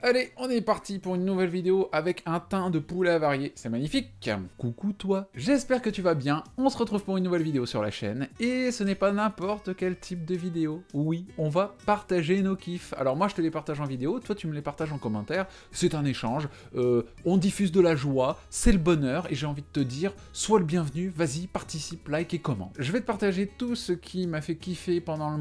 Allez, on est parti pour une nouvelle vidéo avec un teint de poulet avarié, c'est magnifique. Coucou toi, j'espère que tu vas bien, on se retrouve pour une nouvelle vidéo sur la chaîne, et ce n'est pas n'importe quel type de vidéo. Oui, on va partager nos kiffs. Alors moi je te les partage en vidéo, toi tu me les partages en commentaire, c'est un échange, on diffuse de la joie, c'est le bonheur, et j'ai envie de te dire, sois le bienvenu, vas-y, participe, like et commente. Je vais te partager tout ce qui m'a fait kiffer pendant le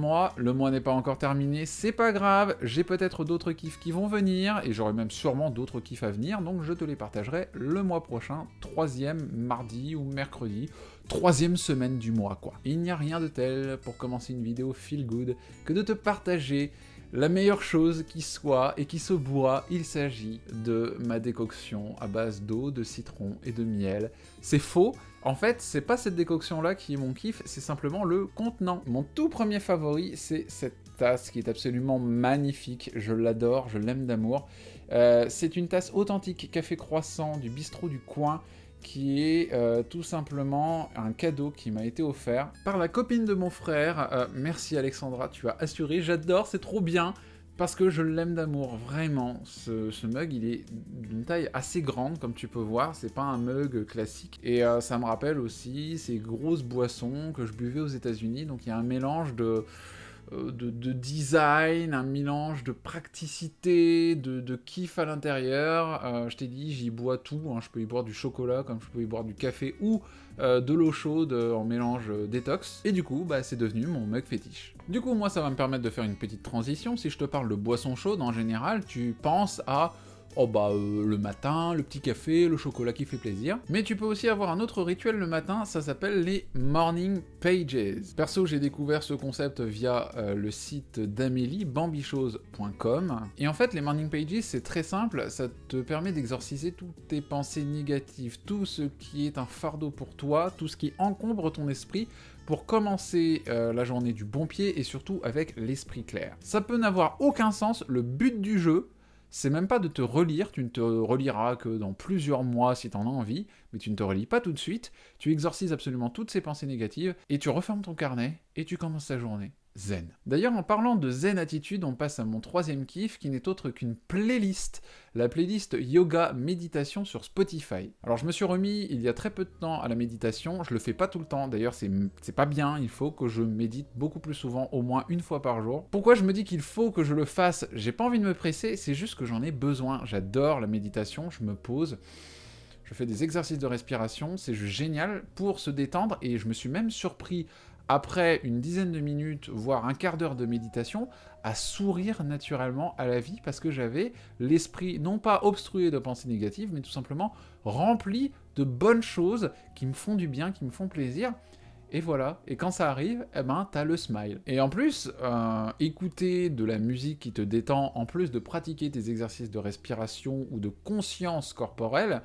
mois n'est pas encore terminé, c'est pas grave, j'ai peut-être d'autres kiffs qui vont venir, et j'aurai même sûrement d'autres kiffs à venir, donc je te les partagerai le mois prochain, 3e mardi ou mercredi, 3e semaine du mois quoi. Il n'y a rien de tel pour commencer une vidéo feel good que de te partager la meilleure chose qui soit et qui se boit, il s'agit de ma décoction à base d'eau, de citron et de miel. C'est faux, en fait, c'est pas cette décoction-là qui est mon kiff, c'est simplement le contenant. Mon tout premier favori, c'est cette tasse qui est absolument magnifique, je l'adore, je l'aime d'amour. C'est une tasse authentique café croissant du bistrot du coin, qui est tout simplement un cadeau qui m'a été offert par la copine de mon frère. Merci Alexandra, tu as assuré, j'adore, c'est trop bien, parce que je l'aime d'amour, vraiment. Ce mug, il est d'une taille assez grande, comme tu peux voir, c'est pas un mug classique. Et ça me rappelle aussi ces grosses boissons que je buvais aux États-Unis, donc il y a un mélange de design, un mélange de praticité, de kiff à l'intérieur. Je t'ai dit, j'y bois tout, hein. Je peux y boire du chocolat, comme je peux y boire du café, ou de l'eau chaude en mélange détox. Et du coup, bah, c'est devenu mon mug fétiche. Du coup, moi, ça va me permettre de faire une petite transition. Si je te parle de boisson chaude, en général, tu penses à le matin, le petit café, le chocolat qui fait plaisir. Mais tu peux aussi avoir un autre rituel le matin, ça s'appelle les morning pages. Perso, j'ai découvert ce concept via le site d'Amélie, bambichose.com. Et en fait, les morning pages, c'est très simple, ça te permet d'exorciser toutes tes pensées négatives, tout ce qui est un fardeau pour toi, tout ce qui encombre ton esprit, pour commencer la journée du bon pied et surtout avec l'esprit clair. Ça peut n'avoir aucun sens, le but du jeu, c'est même pas de te relire, tu ne te reliras que dans plusieurs mois si t'en as envie, mais tu ne te relis pas tout de suite, tu exorcises absolument toutes ces pensées négatives, et tu refermes ton carnet, et tu commences ta journée zen. D'ailleurs, en parlant de zen attitude, on passe à mon 3e kiff, qui n'est autre qu'une playlist, la playlist Yoga Méditation sur Spotify. Alors je me suis remis il y a très peu de temps à la méditation, je le fais pas tout le temps, d'ailleurs c'est pas bien, il faut que je médite beaucoup plus souvent, au moins une fois par jour. Pourquoi je me dis qu'il faut que je le fasse? J'ai pas envie de me presser, c'est juste que j'en ai besoin, j'adore la méditation, je me pose, je fais des exercices de respiration, c'est juste génial pour se détendre, et je me suis même surpris après une dizaine de minutes, voire un quart d'heure de méditation, à sourire naturellement à la vie, parce que j'avais l'esprit non pas obstrué de pensées négatives, mais tout simplement rempli de bonnes choses qui me font du bien, qui me font plaisir. Et voilà, et quand ça arrive, eh ben, t'as le smile. Et en plus, écouter de la musique qui te détend, en plus de pratiquer tes exercices de respiration ou de conscience corporelle,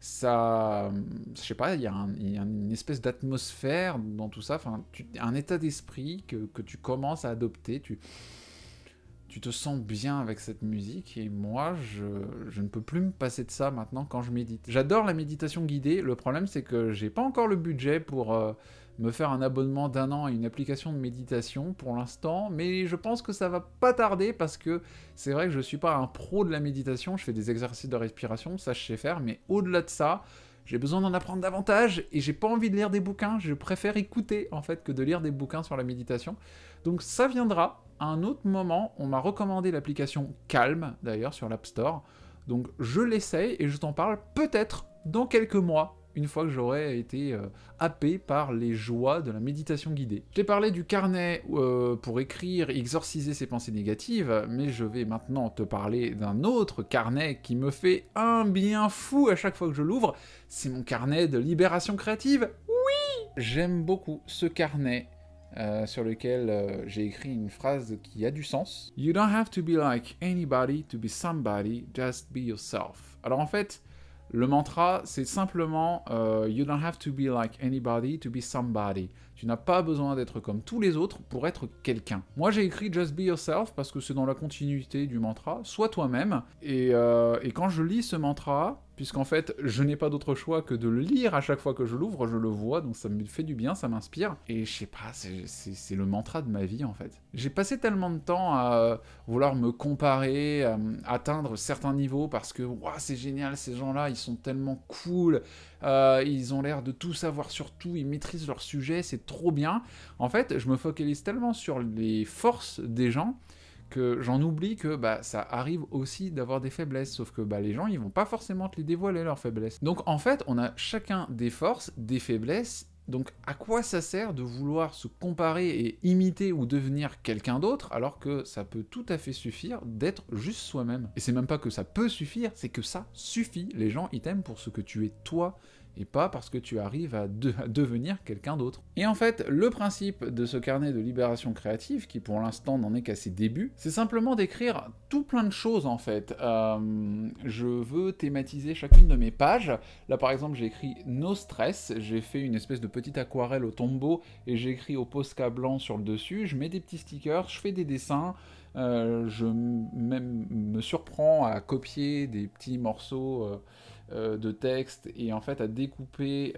ça, je sais pas, il y a une espèce d'atmosphère dans tout ça, enfin, un état d'esprit que tu commences à adopter, tu te sens bien avec cette musique, et moi, je ne peux plus me passer de ça maintenant quand je médite. J'adore la méditation guidée, le problème c'est que j'ai pas encore le budget pour me faire un abonnement d'1 an à une application de méditation pour l'instant, mais je pense que ça va pas tarder, parce que c'est vrai que je suis pas un pro de la méditation, je fais des exercices de respiration, ça je sais faire, mais au-delà de ça, j'ai besoin d'en apprendre davantage, et j'ai pas envie de lire des bouquins, je préfère écouter en fait que de lire des bouquins sur la méditation. Donc ça viendra à un autre moment, on m'a recommandé l'application Calm, d'ailleurs, sur l'App Store, donc je l'essaye et je t'en parle peut-être dans quelques mois, une fois que j'aurai été happé par les joies de la méditation guidée. Je t'ai parlé du carnet pour écrire et exorciser ses pensées négatives, mais je vais maintenant te parler d'un autre carnet qui me fait un bien fou à chaque fois que je l'ouvre, c'est mon carnet de libération créative. Oui! J'aime beaucoup ce carnet, sur lequel j'ai écrit une phrase qui a du sens. « You don't have to be like anybody to be somebody, just be yourself ». Alors en fait, le mantra, c'est simplement You don't have to be like anybody to be somebody ». Tu n'as pas besoin d'être comme tous les autres pour être quelqu'un. Moi, j'ai écrit « Just be yourself » parce que c'est dans la continuité du mantra « Sois toi-même ». Et quand je lis ce mantra, puisqu'en fait, je n'ai pas d'autre choix que de le lire à chaque fois que je l'ouvre, je le vois, donc ça me fait du bien, ça m'inspire, et je sais pas, c'est le mantra de ma vie, en fait. J'ai passé tellement de temps à vouloir me comparer, atteindre certains niveaux, parce que, waouh, c'est génial, ces gens-là, ils sont tellement cool, ils ont l'air de tout savoir sur tout, ils maîtrisent leur sujet, c'est trop bien. En fait, je me focalise tellement sur les forces des gens, que j'en oublie que bah, ça arrive aussi d'avoir des faiblesses, sauf que bah, les gens, ils vont pas forcément te les dévoiler, leurs faiblesses. Donc en fait, on a chacun des forces, des faiblesses, donc à quoi ça sert de vouloir se comparer et imiter ou devenir quelqu'un d'autre, alors que ça peut tout à fait suffire d'être juste soi-même. Et c'est même pas que ça peut suffire, c'est que ça suffit. Les gens, ils t'aiment pour ce que tu es toi, et pas parce que tu arrives à devenir quelqu'un d'autre. Et en fait, le principe de ce carnet de libération créative, qui pour l'instant n'en est qu'à ses débuts, c'est simplement d'écrire tout plein de choses en fait. Je veux thématiser chacune de mes pages. Là par exemple, j'ai écrit « No stress », j'ai fait une espèce de petite aquarelle au tombeau, et j'ai écrit au Posca blanc sur le dessus, je mets des petits stickers, je fais des dessins, je même me surprends à copier des petits morceaux de texte et en fait à découper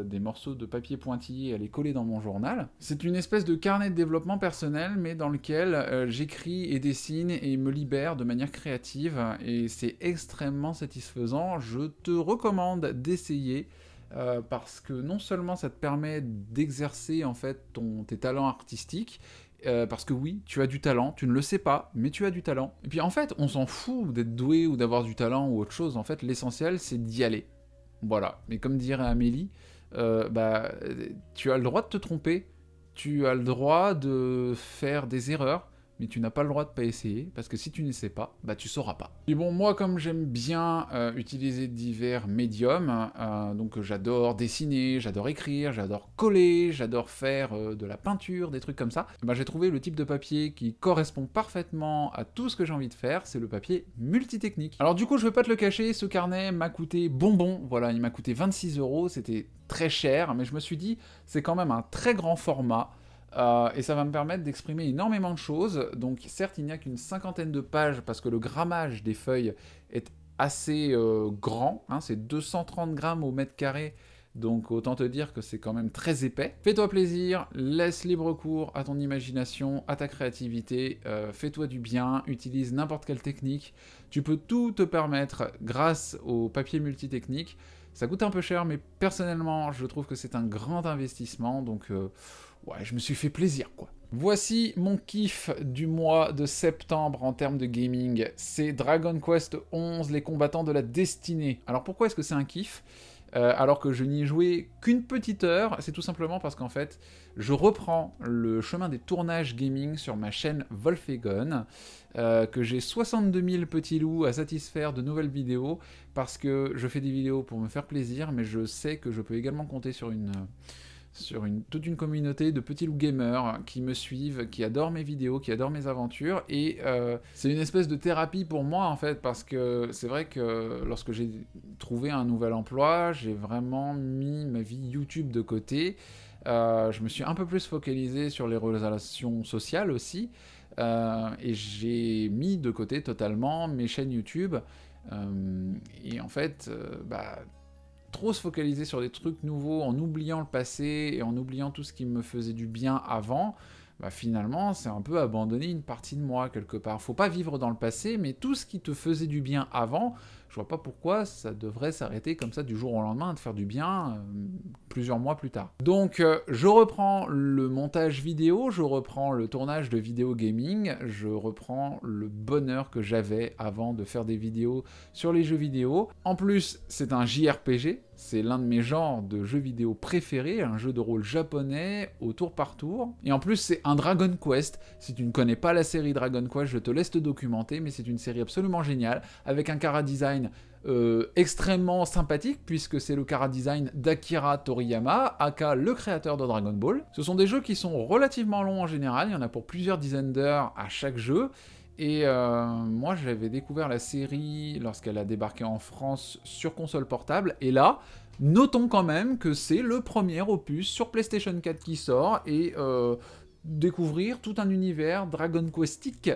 des morceaux de papier pointillé et à les coller dans mon journal. C'est une espèce de carnet de développement personnel mais dans lequel j'écris et dessine et me libère de manière créative et c'est extrêmement satisfaisant. Je te recommande d'essayer parce que non seulement ça te permet d'exercer en fait tes talents artistiques, parce que oui, tu as du talent, tu ne le sais pas, mais tu as du talent. Et puis en fait, on s'en fout d'être doué ou d'avoir du talent ou autre chose, en fait, l'essentiel, c'est d'y aller. Voilà. Mais comme dirait Amélie, tu as le droit de te tromper, tu as le droit de faire des erreurs, mais tu n'as pas le droit de pas essayer, parce que si tu ne sais pas, bah tu sauras pas. Et bon, moi, comme j'aime bien utiliser divers médiums, donc j'adore dessiner, j'adore écrire, j'adore coller, j'adore faire de la peinture, des trucs comme ça, bah, j'ai trouvé le type de papier qui correspond parfaitement à tout ce que j'ai envie de faire, c'est le papier multitechnique. Alors du coup, je vais pas te le cacher, ce carnet m'a coûté bonbon, voilà, il m'a coûté 26 €, c'était très cher, mais je me suis dit, c'est quand même un très grand format, et ça va me permettre d'exprimer énormément de choses. Donc certes, il n'y a qu'une 50aine de pages, parce que le grammage des feuilles est assez grand, hein, c'est 230 grammes au mètre carré, donc autant te dire que c'est quand même très épais. Fais-toi plaisir, laisse libre cours à ton imagination, à ta créativité, fais-toi du bien, utilise n'importe quelle technique, tu peux tout te permettre grâce au papier multitechnique. Ça coûte un peu cher, mais personnellement, je trouve que c'est un grand investissement, donc ouais, je me suis fait plaisir, quoi. Voici mon kiff du mois de septembre en termes de gaming, c'est Dragon Quest XI, les combattants de la destinée. Alors pourquoi est-ce que c'est un kiff alors que je n'y ai joué qu'une petite heure? C'est tout simplement parce qu'en fait, je reprends le chemin des tournages gaming sur ma chaîne Wolfegon, que j'ai 62 000 petits loups à satisfaire de nouvelles vidéos, parce que je fais des vidéos pour me faire plaisir, mais je sais que je peux également compter sur toute une communauté de petits loups gamers qui me suivent, qui adorent mes vidéos, qui adorent mes aventures, et c'est une espèce de thérapie pour moi en fait, parce que c'est vrai que lorsque j'ai trouvé un nouvel emploi, j'ai vraiment mis ma vie YouTube de côté, je me suis un peu plus focalisé sur les relations sociales aussi, et j'ai mis de côté totalement mes chaînes YouTube, et en fait, trop se focaliser sur des trucs nouveaux en oubliant le passé et en oubliant tout ce qui me faisait du bien avant, bah finalement c'est un peu abandonner une partie de moi quelque part. Faut pas vivre dans le passé, mais tout ce qui te faisait du bien avant, je vois pas pourquoi ça devrait s'arrêter comme ça du jour au lendemain, de faire du bien plusieurs mois plus tard. Donc je reprends le montage vidéo, je reprends le tournage de vidéo gaming, je reprends le bonheur que j'avais avant de faire des vidéos sur les jeux vidéo. En plus, c'est un JRPG, c'est l'un de mes genres de jeux vidéo préférés, un jeu de rôle japonais au tour par tour. Et en plus, c'est un Dragon Quest. Si tu ne connais pas la série Dragon Quest, je te laisse te documenter, mais c'est une série absolument géniale, avec un chara-design extrêmement sympathique, puisque c'est le chara-design d'Akira Toriyama, aka le créateur de Dragon Ball. Ce sont des jeux qui sont relativement longs en général, il y en a pour plusieurs dizaines d'heures à chaque jeu, et moi j'avais découvert la série lorsqu'elle a débarqué en France sur console portable, et là, notons quand même que c'est le premier opus sur PlayStation 4 qui sort, et découvrir tout un univers Dragon Questique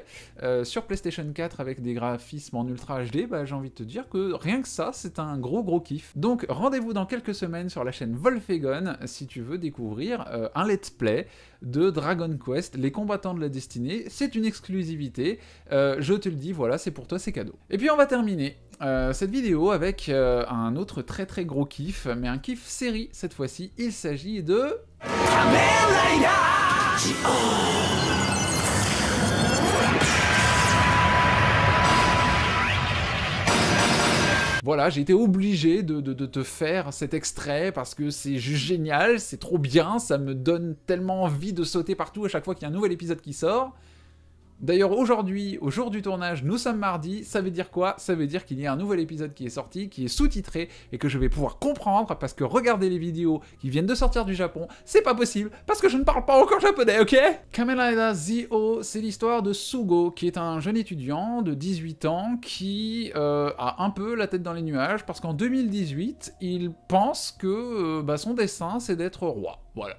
sur PlayStation 4 avec des graphismes en Ultra HD, bah, j'ai envie de te dire que rien que ça, c'est un gros kiff. Donc rendez-vous dans quelques semaines sur la chaîne Wolfegon si tu veux découvrir un let's play de Dragon Quest, les combattants de la destinée. C'est une exclusivité, je te le dis, voilà, c'est pour toi, c'est cadeau. Et puis on va terminer cette vidéo avec un autre très gros kiff, mais un kiff série cette fois-ci. Il s'agit de... Voilà, j'ai été obligé de te faire cet extrait parce que c'est juste génial, c'est trop bien, ça me donne tellement envie de sauter partout à chaque fois qu'il y a un nouvel épisode qui sort. D'ailleurs, aujourd'hui, au jour du tournage, nous sommes mardi, ça veut dire quoi? Ça veut dire qu'il y a un nouvel épisode qui est sorti, qui est sous-titré, et que je vais pouvoir comprendre, parce que regarder les vidéos qui viennent de sortir du Japon, c'est pas possible, parce que je ne parle pas encore japonais, ok? Kamen Rider Zi-O, c'est l'histoire de Sugo, qui est un jeune étudiant de 18 ans, qui a un peu la tête dans les nuages, parce qu'en 2018, il pense que son destin, c'est d'être roi. Voilà.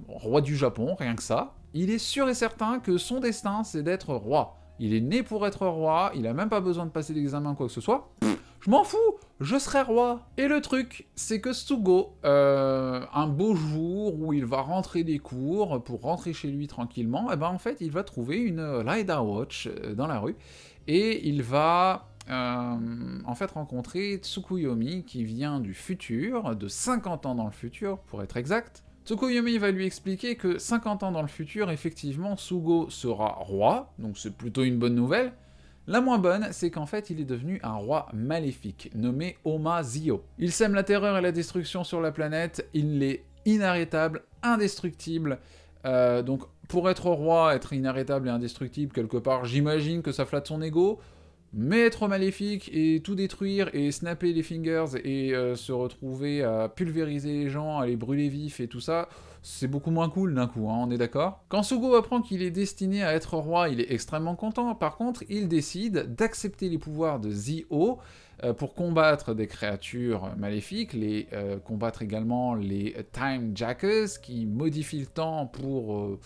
Roi du Japon, rien que ça. Il est sûr et certain que son destin, c'est d'être roi. Il est né pour être roi, il a même pas besoin de passer l'examen quoi que ce soit. Je m'en fous, je serai roi. Et le truc, c'est que Sugo, un beau jour où il va rentrer des cours pour rentrer chez lui tranquillement, et ben en fait, il va trouver une Rider Watch dans la rue, et il va... en fait rencontrer Tsukuyomi qui vient du futur, de 50 ans dans le futur pour être exact. Tsukuyomi va lui expliquer que 50 ans dans le futur, effectivement, Sugo sera roi, donc c'est plutôt une bonne nouvelle. La moins bonne, c'est qu'en fait, il est devenu un roi maléfique, nommé Oma Zi-O. Il sème la terreur et la destruction sur la planète, il est inarrêtable, indestructible, donc pour être roi, être inarrêtable et indestructible, quelque part, j'imagine que ça flatte son ego. Mais être maléfique et tout détruire et snapper les fingers et se retrouver à pulvériser les gens, à les brûler vifs et tout ça, c'est beaucoup moins cool d'un coup, hein, on est d'accord? Quand Sugo apprend qu'il est destiné à être roi, il est extrêmement content. Par contre, il décide d'accepter les pouvoirs de Zi-O pour combattre des créatures maléfiques, combattre également les Time Jackers qui modifient le temps pour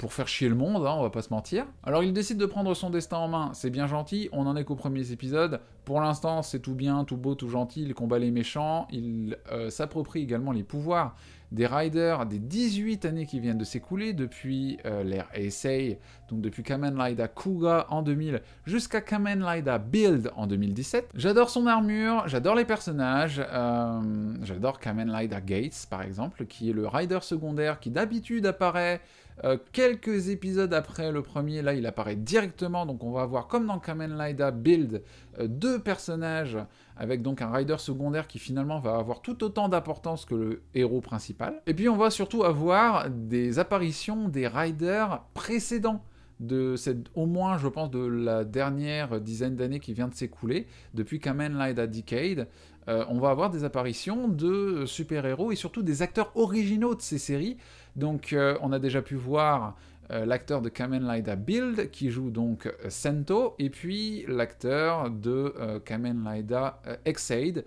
faire chier le monde, hein, on va pas se mentir. Alors il décide de prendre son destin en main, c'est bien gentil, on en est qu'aux premiers épisodes. Pour l'instant, c'est tout bien, tout beau, tout gentil, il combat les méchants, il s'approprie également les pouvoirs des Riders des 18 années qui viennent de s'écouler, depuis l'ère Heisei, donc depuis Kamen Rider Kuga en 2000, jusqu'à Kamen Rider Build en 2017. J'adore son armure, j'adore les personnages, j'adore Kamen Rider Gates par exemple, qui est le Rider secondaire qui d'habitude apparaît quelques épisodes après le premier. Là il apparaît directement, donc on va avoir comme dans Kamen Rider Build deux personnages avec donc un rider secondaire qui finalement va avoir tout autant d'importance que le héros principal. Et puis on va surtout avoir des apparitions des riders précédents, au moins je pense de la dernière dizaine d'années qui vient de s'écouler, depuis Kamen Rider Decade. On va avoir des apparitions de super-héros et surtout des acteurs originaux de ces séries. Donc on a déjà pu voir l'acteur de Kamen Rider Build qui joue donc Sento, et puis l'acteur de Kamen Rider Ex-Aid,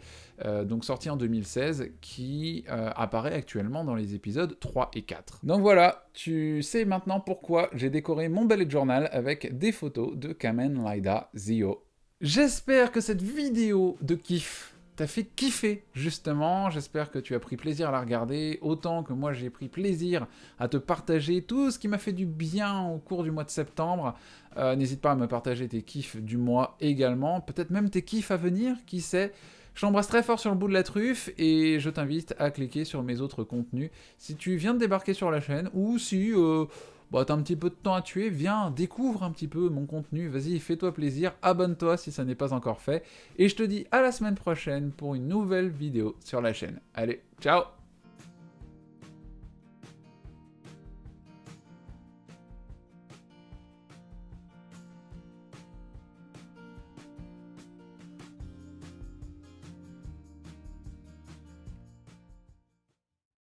donc sorti en 2016, qui apparaît actuellement dans les épisodes 3 et 4. Donc voilà, tu sais maintenant pourquoi j'ai décoré mon bullet journal avec des photos de Kamen Rider Zi-O. J'espère que cette vidéo de kiff t'a fait kiffer, justement. J'espère que tu as pris plaisir à la regarder, autant que moi j'ai pris plaisir à te partager tout ce qui m'a fait du bien au cours du mois de septembre. N'hésite pas à me partager tes kiffs du mois également, peut-être même tes kiffs à venir, qui sait. Je t'embrasse très fort sur le bout de la truffe, et je t'invite à cliquer sur mes autres contenus. Si tu viens de débarquer sur la chaîne, ou si... t'as un petit peu de temps à tuer, viens, découvre un petit peu mon contenu, vas-y, fais-toi plaisir, abonne-toi si ça n'est pas encore fait, et je te dis à la semaine prochaine pour une nouvelle vidéo sur la chaîne. Allez, ciao!